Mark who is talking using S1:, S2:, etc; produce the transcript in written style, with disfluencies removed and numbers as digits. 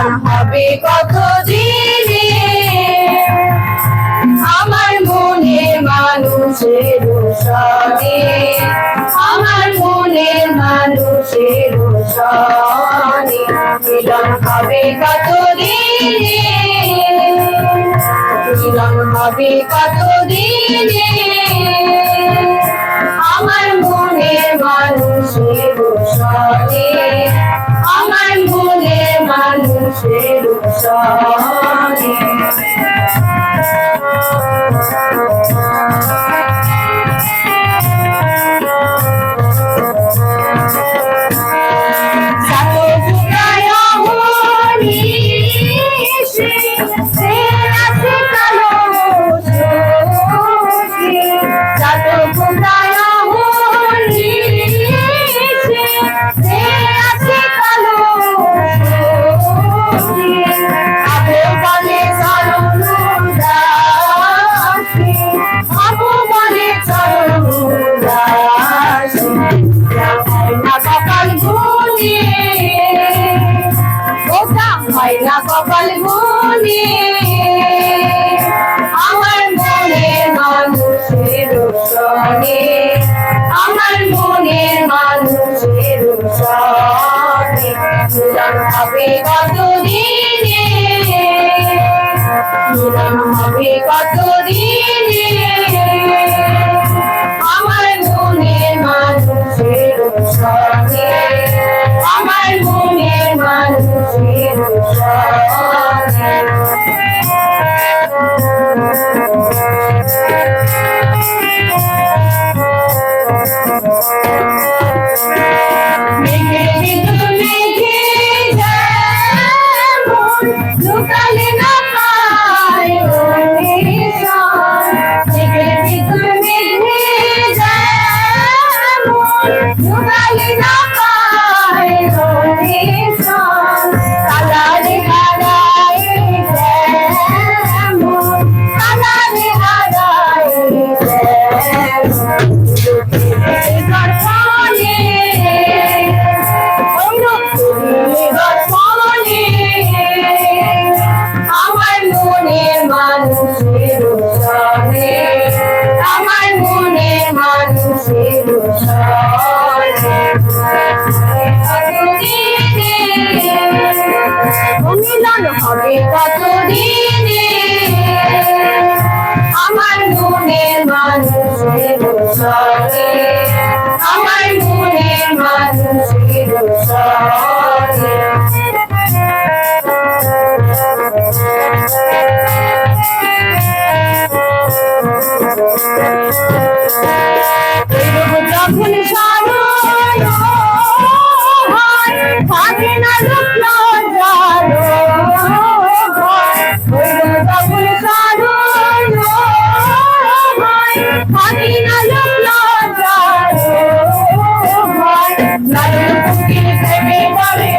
S1: মিলন হবে কত দিনে আমার মনের মানুষের সনে, আমার মনের মানুষের সনে মিলন হবে কত দিনে, মিলন হবে কত দিনে আমার মনের মানুষের সনে, আমার মনের মানুষের সনে। কপাল গুনে আমার মনের মানুষের সনে, আমার মনের মানুষের সনে মিলন হবে কত দিনে, মিলন হবে কত দিনে আমার মনের মানুষের সনে, আমার মনের মানুষের সনে। মেঘে মেঘে যেমন লুকালে না পায় মেঘে মেঘে যেমন লুকালে না পায় কালারে হারায় যেমন, কালারে হারায় আমার মনের মানুষের সনে, আমার মনের মানুষের সনে মিলন হবে কত দিনে আমার মনের মানুষের সনে, আমার মনের মানুষের সনে। যখন স্মরণ হয় থাকে না লোক লজ্জালো ভয়, যখন স্মরণ হয় থাকে না লোক লজ্জালো ভয়, লালন ফকির প্রেমে বলে